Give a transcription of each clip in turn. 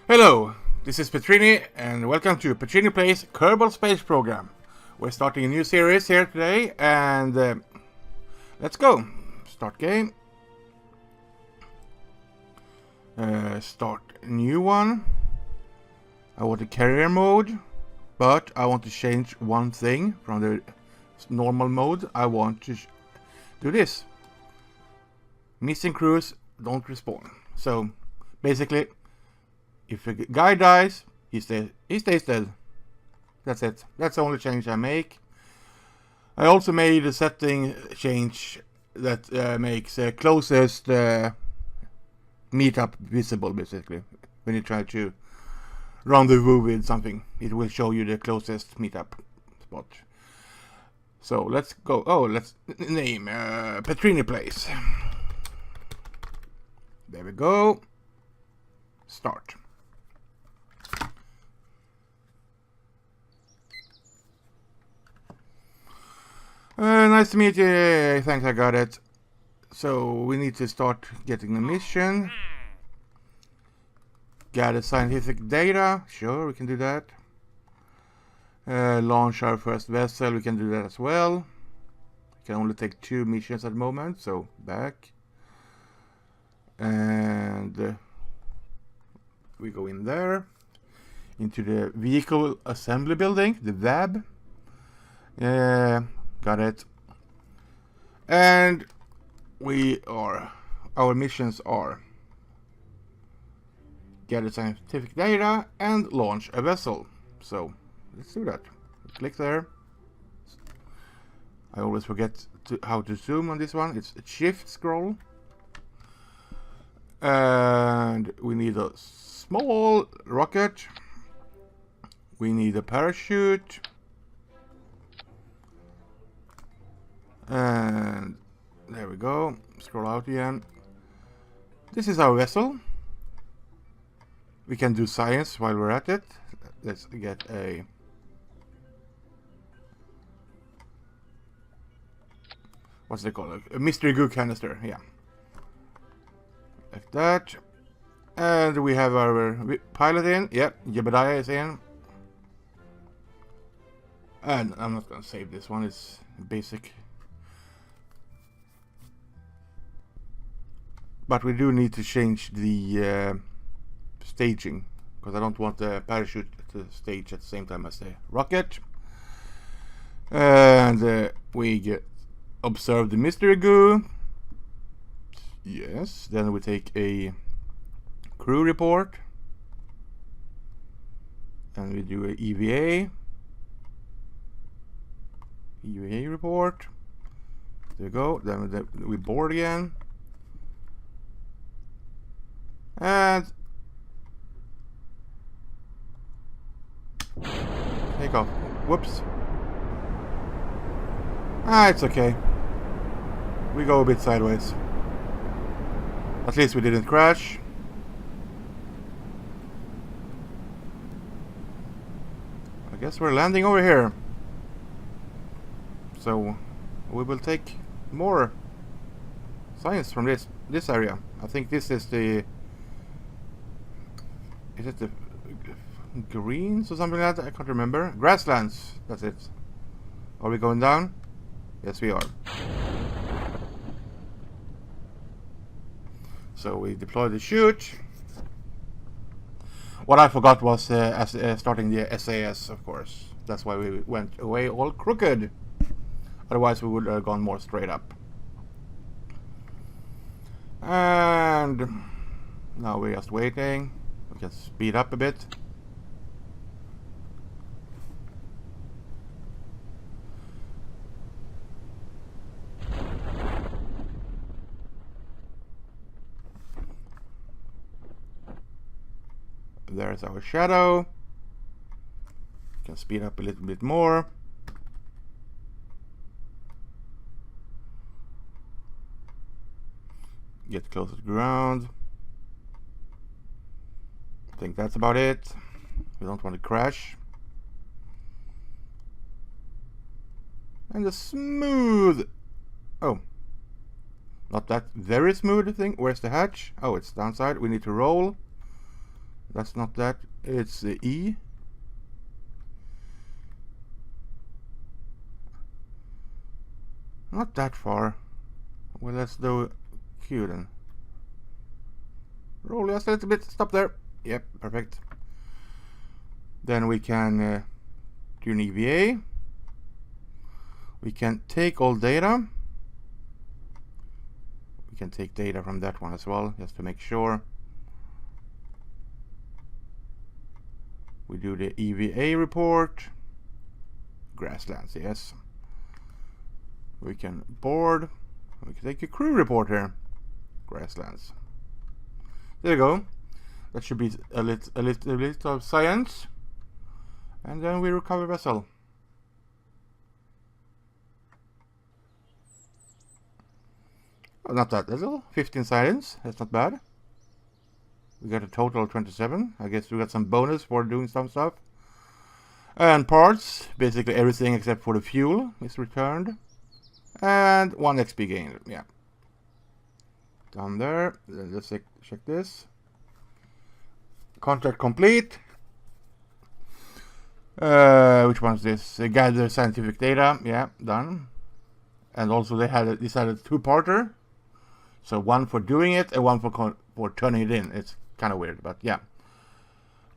Hello, this is Petrini and welcome to Petrini Plays Kerbal Space Program. We're starting a new series here today and let's go. Start game. Start a new one. I want a carrier mode, but I want to change one thing from the normal mode. I want to do this. Missing crews don't respawn. So basically, if a guy dies, he stays dead. That's it. That's the only change I make. I also made a setting change that makes closest meetup visible, basically. When you try to rendezvous with something, it will show you the closest meetup spot. So let's go. Oh, let's name Petrini Place. There we go. Start. Nice to meet you. Thanks, I got it. So we need to start getting the mission. Gather scientific data. Sure, we can do that. Launch our first vessel. We can do that as well. We can only take 2 missions at the moment. So back. And we go in there. Into the vehicle assembly building. The VAB. Got it. And our missions are gather scientific data and launch a vessel. So let's do that. Click there. I always forget how to zoom on this one. It's a shift scroll. And we need a small rocket. We need a parachute. And there we go. Scroll out again. This is our vessel. We can do science while we're at it. Let's get a what's it called? A mystery goo canister. Yeah, like that. And we have our pilot in. Yep, Jebediah is in. And I'm not gonna save this one. It's basic. But we do need to change the staging, because I don't want the parachute to stage at the same time as the rocket. And we observe the mystery goo. Yes, then we take a crew report. And we do a EVA report. There we go. Then we board again. And take off. Whoops. It's okay. We go a bit sideways. At least we didn't crash. I guess we're landing over here. So we will take more science from this area. I think this is the... Is it the greens or something like that? I can't remember. Grasslands. That's it. Are we going down? Yes, we are. So we deploy the chute. What I forgot was starting the SAS, of course. That's why we went away all crooked. Otherwise, we would have gone more straight up. And now we're just waiting. We can speed up a bit. There's our shadow. We can speed up a little bit more. Get closer to ground. I think that's about it. We don't want to crash. And a smooth... Oh. Not that very smooth thing. Where's the hatch? Oh, it's downside. We need to roll. That's not that. It's the E. Not that far. Well, let's do Q then. Roll just a little bit. Stop there. Yep, perfect. Then we can do an EVA. We can take all data. We can take data from that one as well, just to make sure. We do the EVA report. Grasslands, yes. We can board. We can take a crew report here. Grasslands. There you go. That should be a little of science. And then we recover vessel. Oh, not that little. 15 science. That's not bad. We got a total of 27. I guess we got some bonus for doing some stuff. And parts. Basically everything except for the fuel is returned. And 1 XP gain. Yeah. Down there. Let's check this. Contract complete. Which one's this? Gather scientific data. Yeah, done. And also they had decided 2-parter. So 1 for doing it and 1 for turning it in. It's kind of weird, but yeah.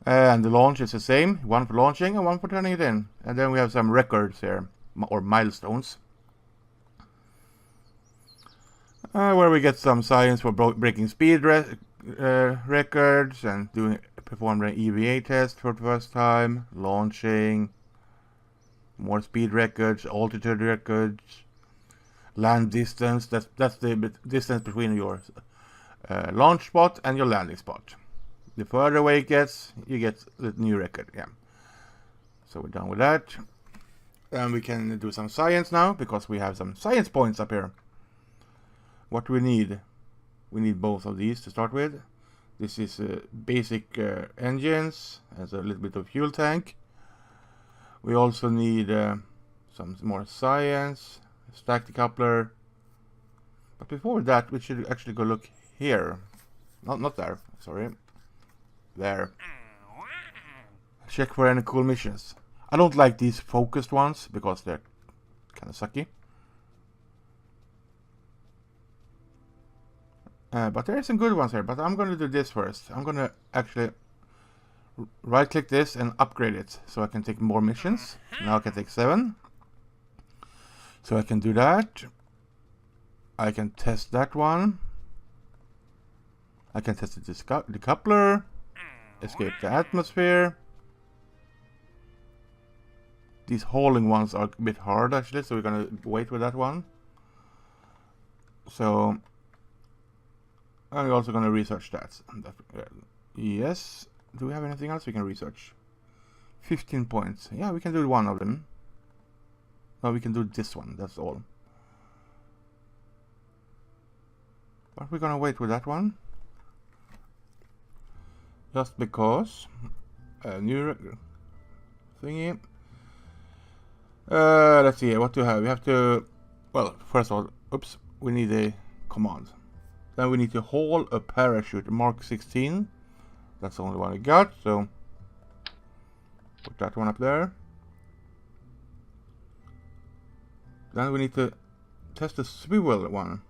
And the launch is the same. 1 for launching and 1 for turning it in. And then we have some records here, or milestones. Where we get some science for breaking speed records and perform an EVA test for the first time, launching, more speed records, altitude records, land distance. That's the distance between your launch spot and your landing spot. The further away it gets, you get the new record. Yeah. So we're done with that. And we can do some science now because we have some science points up here. What do we need? We need both of these to start with. This is basic engines, has a little bit of fuel tank. We also need some more science, stack decoupler. But before that, we should actually go look here. Not there, sorry. There. Check for any cool missions. I don't like these focused ones because they're kind of sucky. But there are some good ones here, but I'm going to do this first. I'm going to actually right click this and upgrade it so I can take more missions. Now I can take 7. So I can do that. I can test that one. I can test the decoupler. Escape the atmosphere. These hauling ones are a bit hard actually, so we're going to wait with that one. So I'm also going to research that. Yes. Do we have anything else we can research? 15 points. Yeah, we can do one of them. No, we can do this one. That's all. But we're going to wait with that one. Just because. New thingy. Let's see here. What do we have? We have to... Well, first of all, oops. We need a command. Then we need to haul a parachute, Mark 16. That's the only one I got, so put that one up there. Then we need to test the swivel one.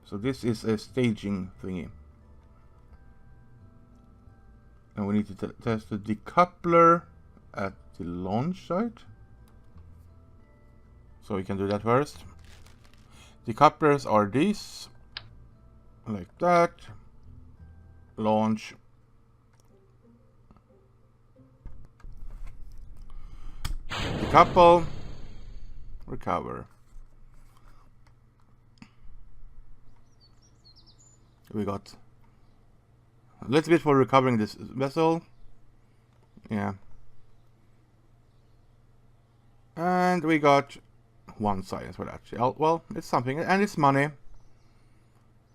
So this is a staging thingy. And we need to test the decoupler at the launch site. So we can do that first. Decouplers are these. Like that. Launch. Decouple. Recover. We got a little bit for recovering this vessel. Yeah. And we got 1 science for that. Well, it's something, and it's money.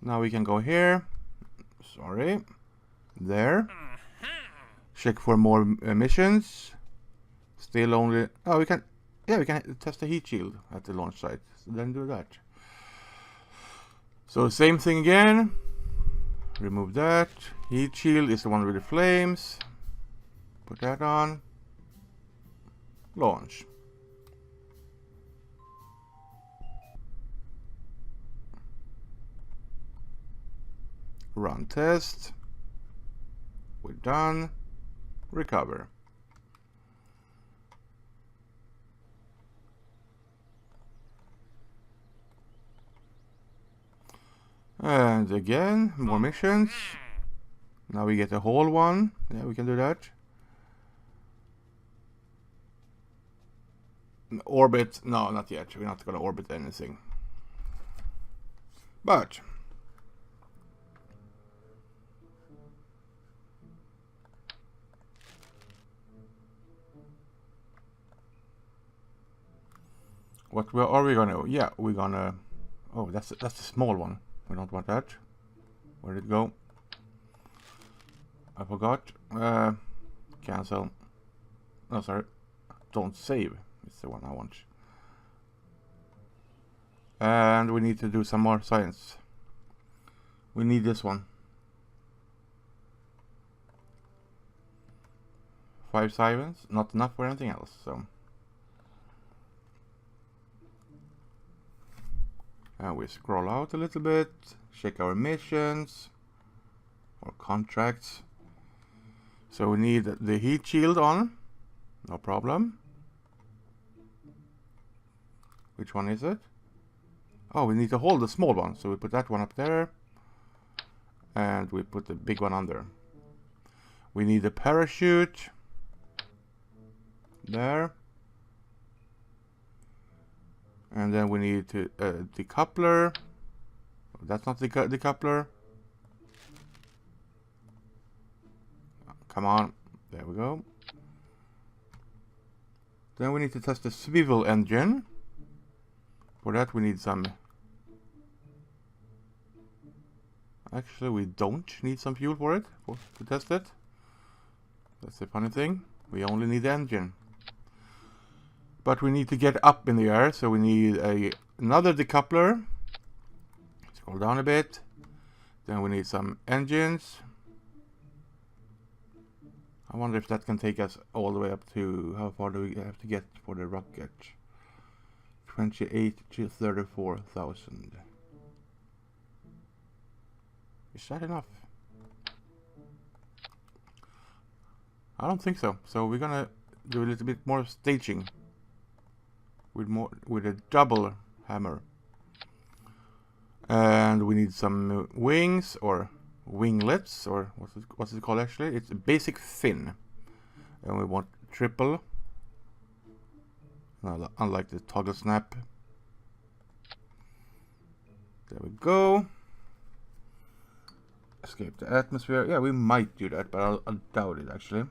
Now we can go here. Sorry. There. Check for more missions. Still only... Oh, we can... Yeah, we can test the heat shield at the launch site. So then do that. So same thing again. Remove that. Heat shield is the one with the flames. Put that on. Launch. Run test. We're done. Recover. And again, more missions. Now we get a whole one. Yeah, we can do that. Orbit. No, not yet. We're not gonna orbit anything. But what are we gonna? Yeah, we're gonna. Oh, that's a small one. We don't want that. Where did it go? I forgot. Cancel. No, sorry. Don't save. It's the one I want. And we need to do some more science. We need this one. 5 science. Not enough for anything else. So. And we scroll out a little bit. Check our missions. Or contracts. So we need the heat shield on. No problem. Which one is it? Oh, we need to hold the small one. So we put that one up there. And we put the big one under. We need a parachute. There. And then we need to decoupler. That's not the decoupler. Come on. There we go. Then we need to test the swivel engine. For that we need some... Actually, we don't need some fuel for it, to test it. That's the funny thing. We only need the engine. But we need to get up in the air, so we need another decoupler. Scroll down a bit. Then we need some engines. I wonder if that can take us all the way up to... How far do we have to get for the rocket? 28 to 34,000. Is that enough? I don't think so. So we're gonna do a little bit more staging with a double hammer. And we need some wings or winglets, or what's it called actually? It's a basic fin. And we want triple. Unlike the toggle snap. There we go. Escape the atmosphere. Yeah, we might do that, but I'll doubt it actually.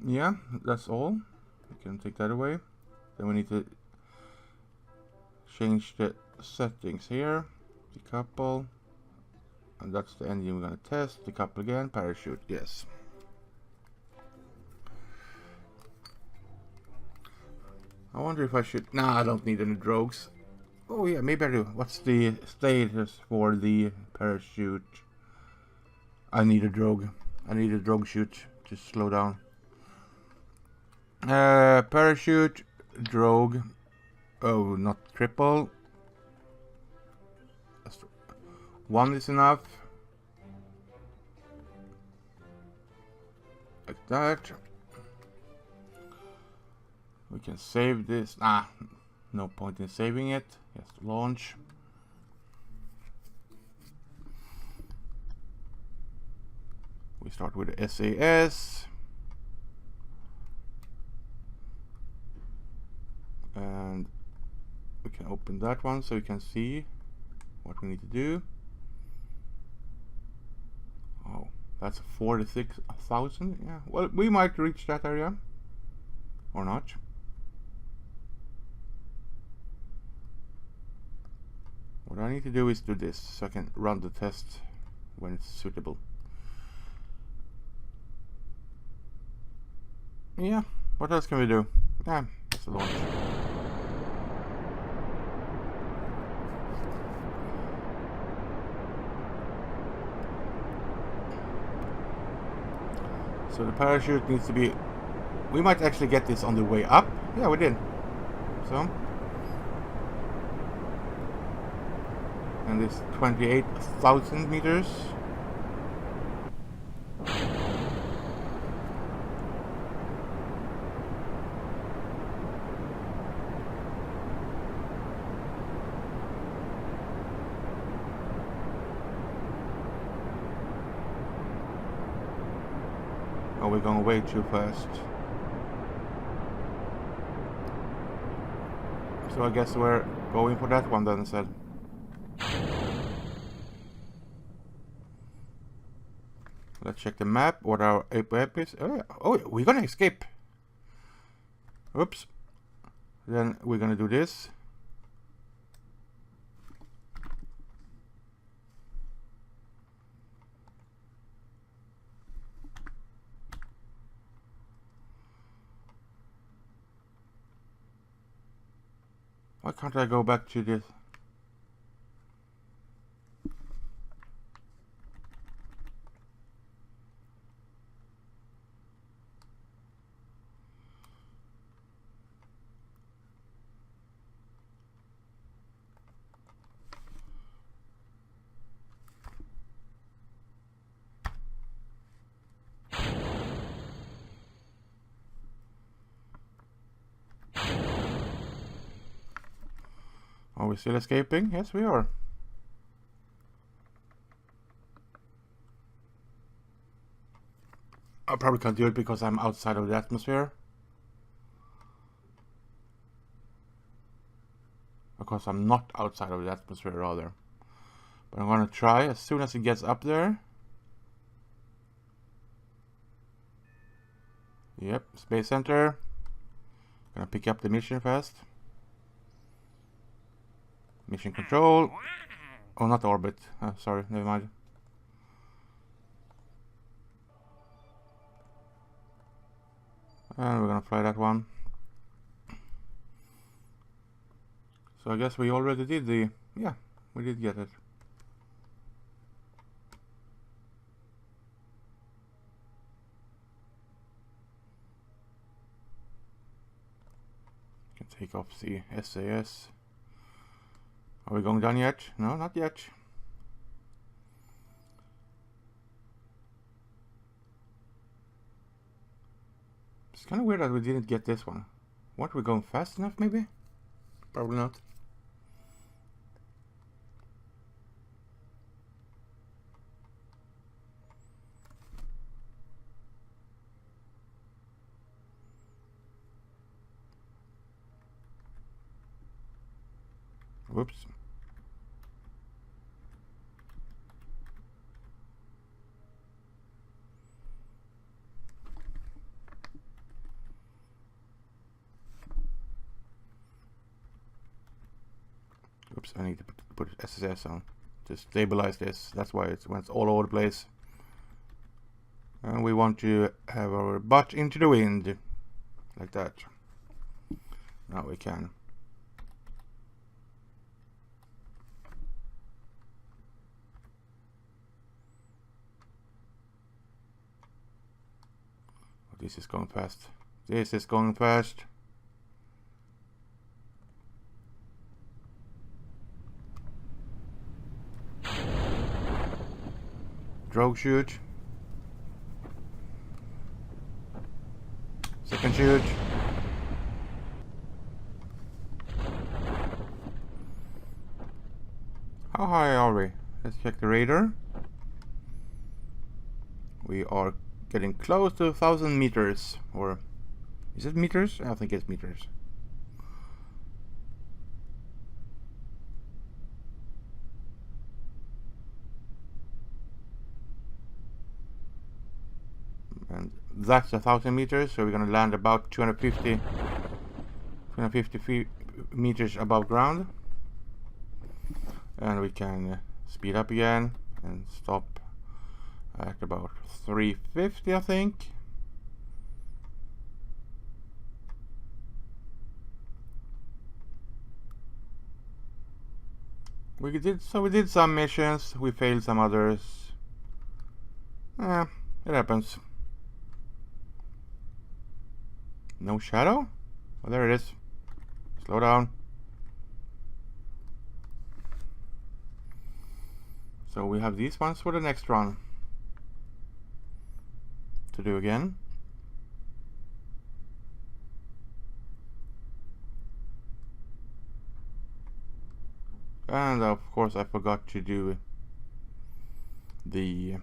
Yeah, that's all. We can take that away. Then we need to change the settings here. Decouple. And that's the engine we're gonna test. Decouple again. Parachute. Yes. I wonder if I should... Nah, I don't need any drogues. Oh yeah, maybe I do. What's the status for the parachute? I need a drogue. I need a drogue chute to slow down. Parachute, drogue. Oh, not triple. One is enough. Like that. We can save this. No point in saving it. Just launch. We start with the SAS. And we can open that one so we can see what we need to do. Oh, that's 46,000. Yeah, well, we might reach that area. Or not. What I need to do is do this so I can run the test when it's suitable. Yeah, what else can we do? Yeah, that's a launch. So the parachute needs to be... We might actually get this on the way up. Yeah, we did. So. And it's 28,000 meters. Oh, we're going way too fast. So I guess we're going for that one then instead. Let's check the map, what our map is. Oh, we're gonna escape. Oops. Then we're gonna do this. Why can't I go back to this? Are we still escaping? Yes, we are. I probably can't do it because I'm outside of the atmosphere. Because I'm not outside of the atmosphere, rather. But I'm gonna try as soon as it gets up there. Yep, Space Center. Gonna pick up the mission fast. Mission control. Oh, not orbit. Sorry, never mind. And we're gonna fly that one. So I guess we already did the... Yeah, we did get it. Can take off the SAS. Are we going down yet? No, not yet. It's kind of weird that we didn't get this one. What, we're going fast enough maybe? Probably not. Whoops. Oops, I need to put SSS on to stabilize this. That's why it went all over the place. And we want to have our butt into the wind. Like that. Now we can. Oh, this is going fast. This is going fast. Drogue shoot. Second shoot. How high are we? Let's check the radar. We are getting close to 1,000 meters. Or is it meters? I think it's meters. And that's 1,000 meters, so we're gonna land about 250 meters above ground. And we can speed up again and stop at about 350, I think. We did some missions, we failed some others. It happens. No shadow? Oh, there it is. Slow down. So we have these ones for the next run to do again. And of course I forgot to do the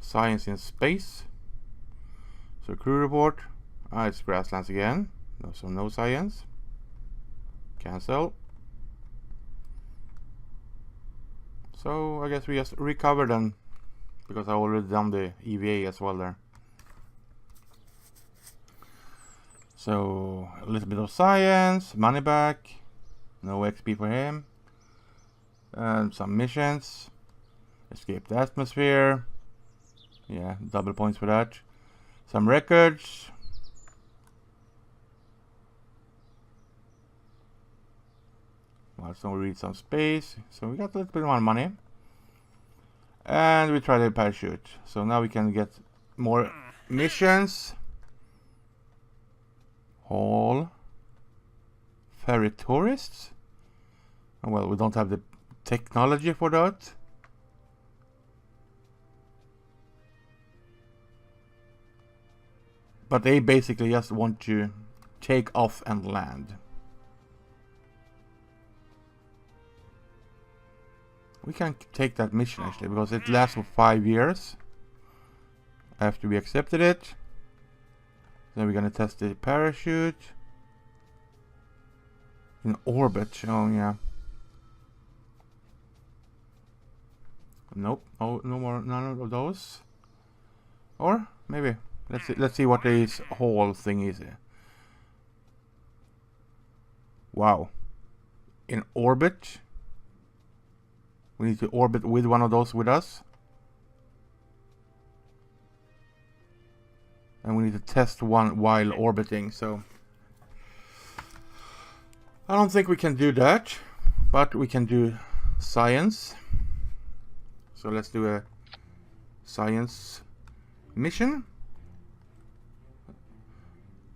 science in space. So crew report. It's grasslands again. No, so no science. Cancel. So I guess we just recover then, because I already done the EVA as well there. So a little bit of science, money back, no XP for him, and some missions. Escape the atmosphere. Yeah, double points for that. Some records. Well, so we read some space. So we got a little bit more money. And we try the parachute. So now we can get more missions. Hall. Ferry tourists. Well, we don't have the technology for that. But they basically just want to take off and land. We can take that mission actually, because it lasts for 5 years after we accepted it. Then we're gonna test the parachute in orbit. Oh yeah. Nope. Oh, no more. None of those. Or maybe. Let's see what this whole thing is. Wow. In orbit. We need to orbit with one of those with us. And we need to test one while orbiting, so I don't think we can do that, but we can do science. So let's do a science mission.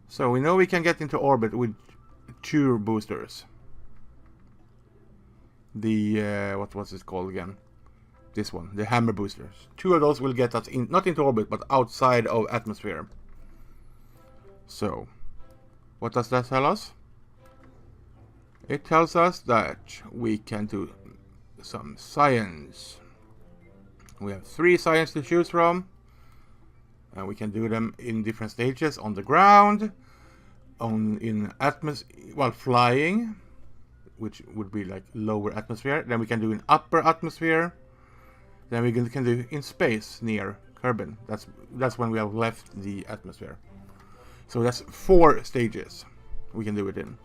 So we know we can get into orbit with 2 boosters. The what was it called again? This one, the hammer boosters. 2 of those will get us in, not into orbit, but outside of atmosphere. So, what does that tell us? It tells us that we can do some science. We have 3 science to choose from, and we can do them in different stages: on the ground, in atmosphere, while flying, which would be like lower atmosphere. Then we can do in upper atmosphere. Then we can do in space near Kerbal. That's when we have left the atmosphere. So that's 4 stages we can do it in.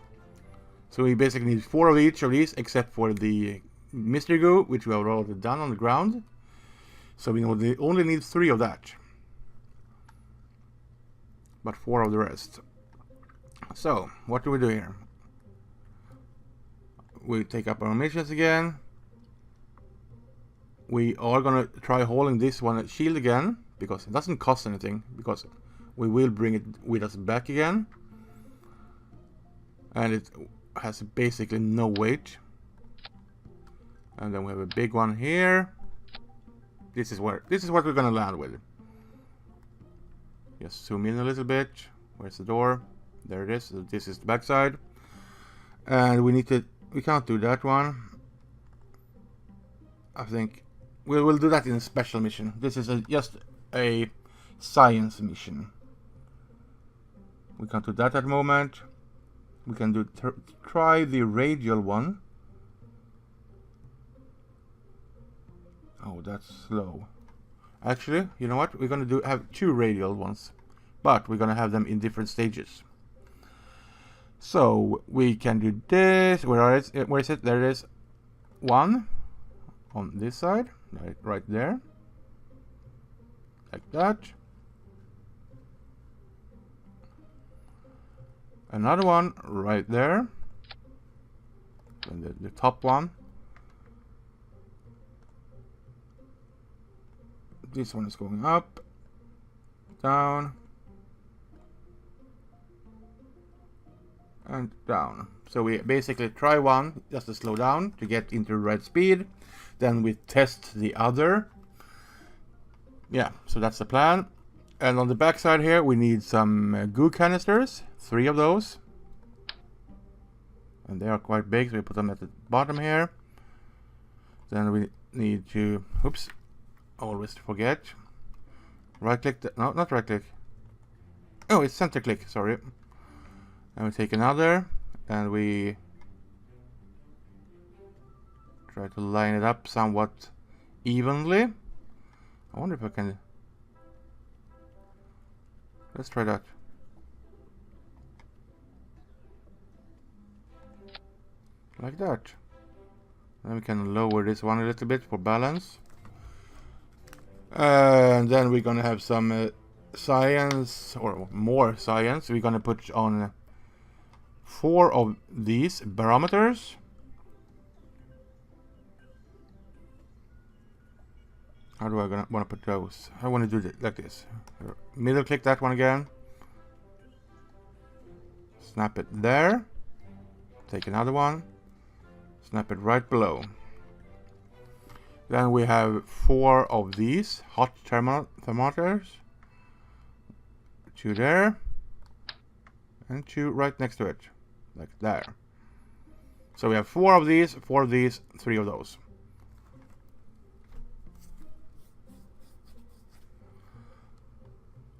So we basically need 4 of each of these, except for the mystery goo, which we have already done on the ground. So we only need 3 of that, but 4 of the rest. So what do we do here? We take up our missions again. We are gonna try hauling this one shield again, because it doesn't cost anything, because we will bring it with us back again. And it has basically no weight. And then we have a big one here. This is what we're gonna land with. Just zoom in a little bit. Where's the door? There it is. So this is the backside. And we can't do that one. I think we will do that in a special mission. This is just a science mission. We can't do that at the moment. We can do try the radial one. Oh, that's slow. Actually, you know what? We're gonna have 2 radial ones, but we're gonna have them in different stages. So we can do this. Where is it? There it is. 1 on this side, right there, like that. Another one right there, and the top one. This one is going up, down, and down. So we basically try one just to slow down to get into red speed. Then we test the other. Yeah, so that's the plan. And on the back side here we need some goo canisters, 3 of those. And they are quite big, so we put them at the bottom here. Then we need to, oops, always forget. Right click, no, not right click. Oh, it's center click, sorry. And we take another, and we try to line it up somewhat evenly. I wonder if I can, let's try that. Like that. Then we can lower this one a little bit for balance. And then we're gonna have some science, or more science. We're gonna put on 4 of these barometers. How do I want to put those? I want to do it like this. Middle click that one again. Snap it there. Take another one. Snap it right below. Then we have 4 of these hot thermometers. 2 there. And 2 right next to it. Like there. So we have 4 of these, 4 of these, 3 of those.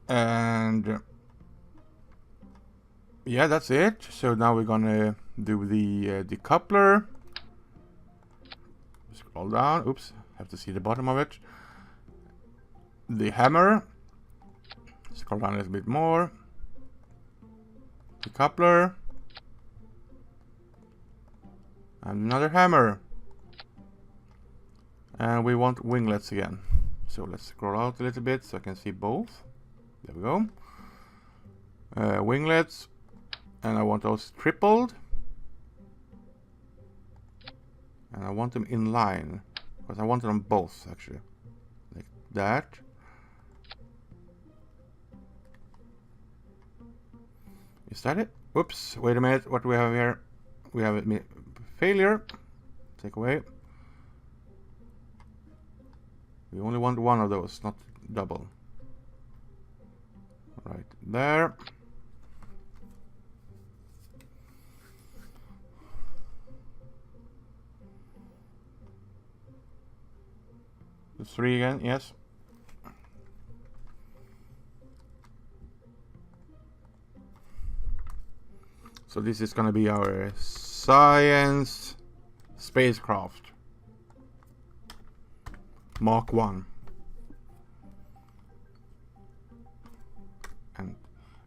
And yeah, that's it. So now we're gonna do the decoupler. Scroll down. Oops, have to see the bottom of it. The hammer. Scroll down a little bit more. Decoupler. And another hammer. And we want winglets again. So let's scroll out a little bit so I can see both. There we go. Winglets. And I want those tripled. And I want them in line. Because I want them both, actually. Like that. Is that it? Oops, wait a minute. What do we have here? We have a failure. Take away. We only want 1 of those, not double. Right there. The 3 again, yes. So this is gonna be our science spacecraft. Mark 1.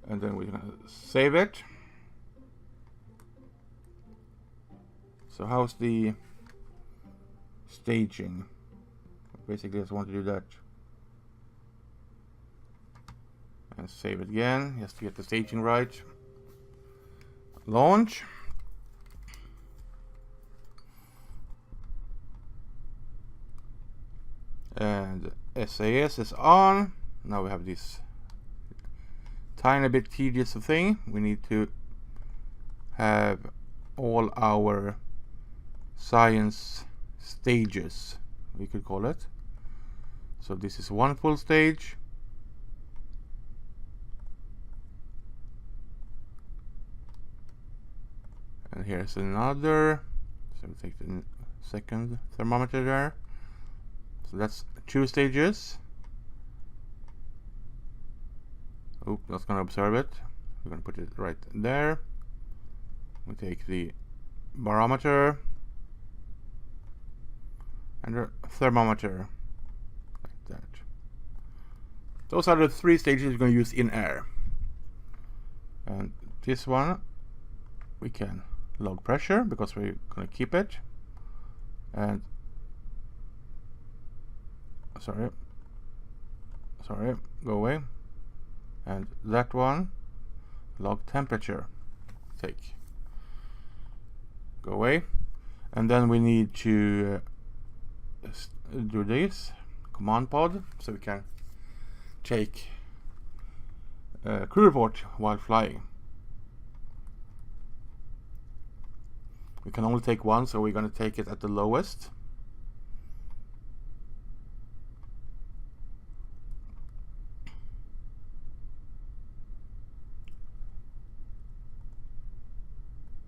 And then we're gonna save it. So how's the staging? Basically, I just want to do that. And save it again, just to get the staging right. Launch. And SAS is on. Now we have this tiny bit tedious thing. We need to have all our science stages, we could call it. So this is 1 full stage. And here's another. So we take the second thermometer there. So that's 2 stages. Oh, that's gonna observe it. We're gonna put it right there. We take the barometer and the thermometer, like that. Those are the 3 stages we're gonna use in air. And this one we can log pressure because we're gonna keep it. And sorry, go away. And that one, log temperature, take, go away. And then we need to do this command pod so we can take crew report while flying. We can only take one, so we're gonna take it at the lowest.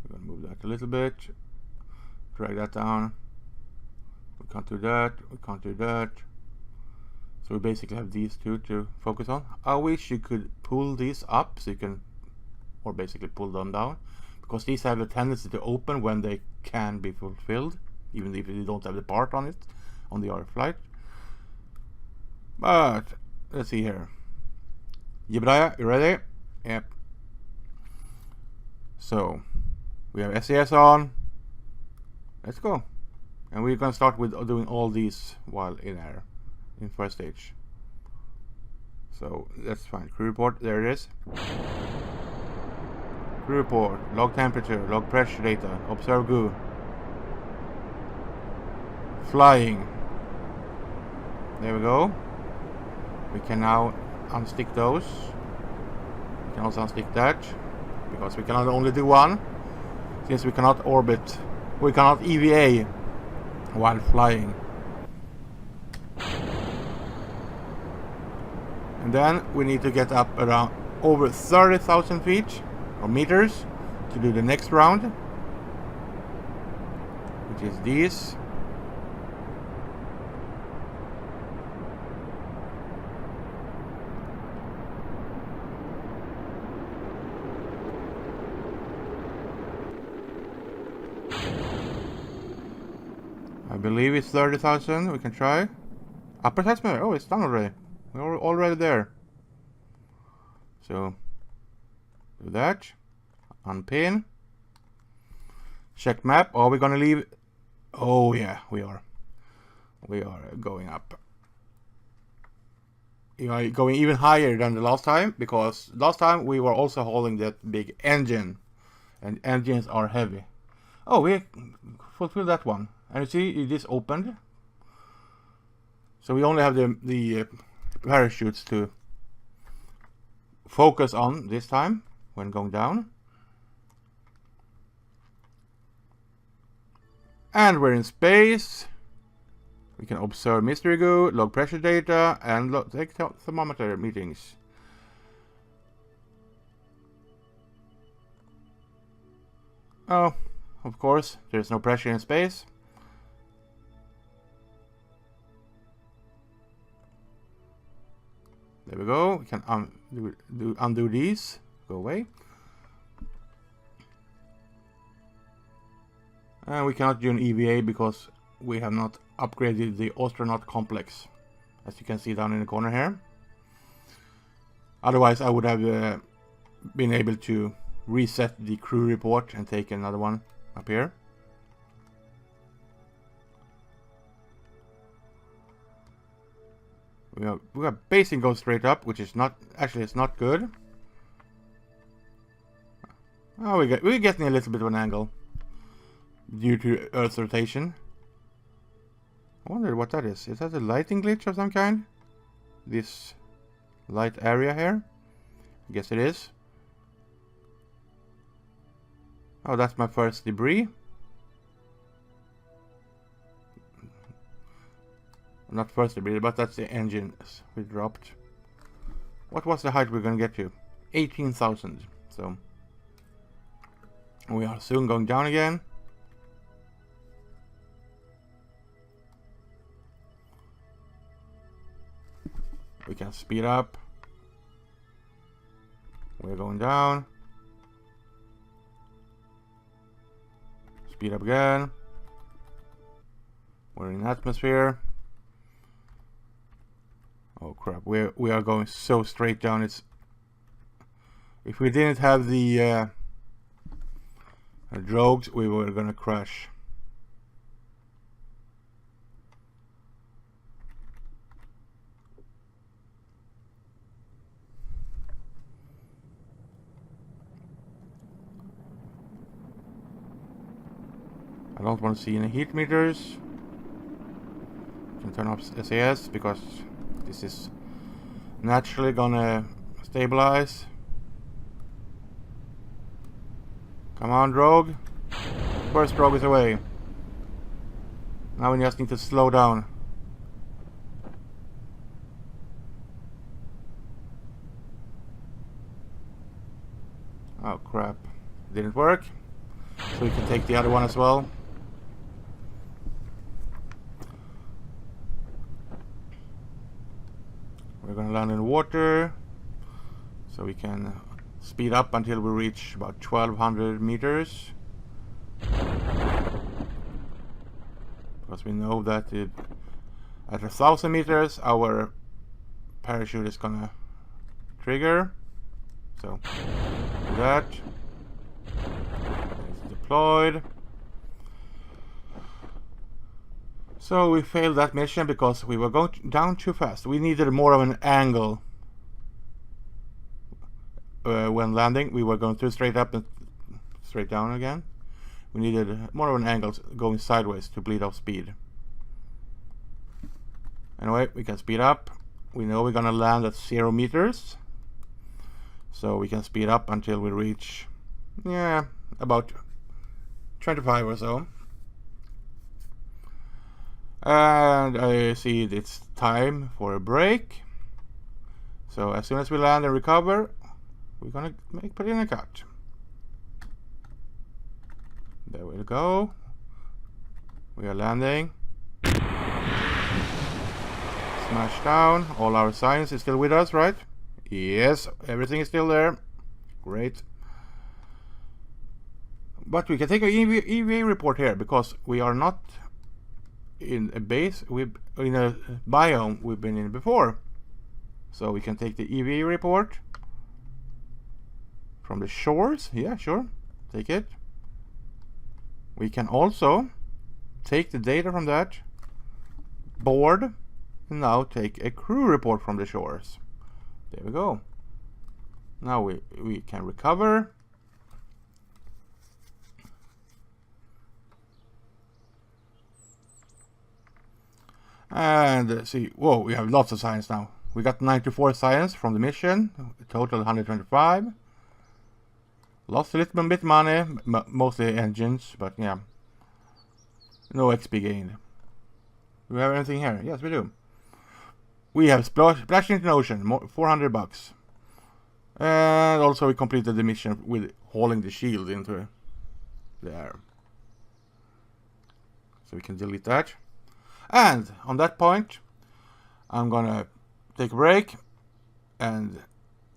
We're gonna move that a little bit. Drag that down. We can't do that. We can't do that. So we basically have these two to focus on. I wish you could pull these up so you can, or basically pull them down, because these have a tendency to open when they can be fulfilled, even if you don't have the part on it on the other flight. But let's see here. Jibraya, you ready? Yep. So we have SAS on. Let's go. And we're gonna start with doing all these while in air, in first stage. So that's fine. Crew report, there it is. Crew report, log temperature, log pressure data, observe goo. Flying. There we go. We can now unstick those. We can also unstick that, because we cannot only do one, since we cannot orbit, we cannot EVA while flying. And then we need to get up around over 30,000 feet or meters to do the next round, which is these. I believe it's 30,000. We can try. Upper atmosphere. Oh, it's done already. We're already there. So do that. Unpin. Check map. Are we gonna leave? Oh yeah, we are. We are going up. You know, going even higher than the last time, because last time we were also holding that big engine, and engines are heavy. Oh, we fulfilled that one. And you see, it is opened. So we only have the parachutes to focus on this time when going down. And we're in space. We can observe mystery goo, log pressure data, and take thermometer meetings. Oh, of course, there's no pressure in space. There we go. We can undo these. Go away. And we cannot do an EVA because we have not upgraded the astronaut complex, as you can see down in the corner here. Otherwise, I would have been able to reset the crew report and take another one up here. We got basing goes straight up, which is not actually, it's not good. Oh, we're getting a little bit of an angle due to Earth's rotation. I wonder what that is. Is that a lighting glitch of some kind? This light area here? I guess it is. Oh, that's my first debris. Not first debris, but that's the engines we dropped. What was the height we're gonna get to? 18,000. So we are soon going down again. We can speed up. We're going down. Speed up again. We're in atmosphere. Oh crap, we are going so straight down. It's, if we didn't have the drogues, we were gonna crash. I don't want to see any heat meters. Can turn off SAS because this is naturally gonna stabilize. Come on, drogue. First rogue is away. Now we just need to slow down. Oh crap. Didn't work. So we can take the other one as well. We're gonna land in water. So we can speed up until we reach about 1200 meters. Because we know that at 1000 meters our parachute is gonna trigger. So do that. It's deployed. So we failed that mission because we were going down too fast. We needed more of an angle when landing. We were going too straight up and straight down again. We needed more of an angle going sideways to bleed off speed. Anyway, we can speed up. We know we're gonna land at 0 meters. So we can speed up until we reach, yeah, about 25 or so. And I see it's time for a break. So as soon as we land and recover, we're gonna put in a cut. There we go. We are landing. Smash down. All our science is still with us, right? Yes, everything is still there. Great. But we can take an EVA report here because we are not in a base. We're in a biome we've been in before. So we can take the EVA report from the shores. Yeah, sure. Take it. We can also take the data from that board and now take a crew report from the shores. There we go. Now we can recover. And see, whoa, we have lots of science now. We got 94 science from the mission, total 125. Lost a little bit money, mostly engines, but yeah. No XP gained. Do we have anything here? Yes, we do. We have splashed into the ocean, $400. And also we completed the mission with hauling the shield into the air. So we can delete that. And on that point, I'm gonna take a break. And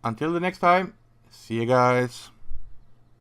until the next time, see you guys.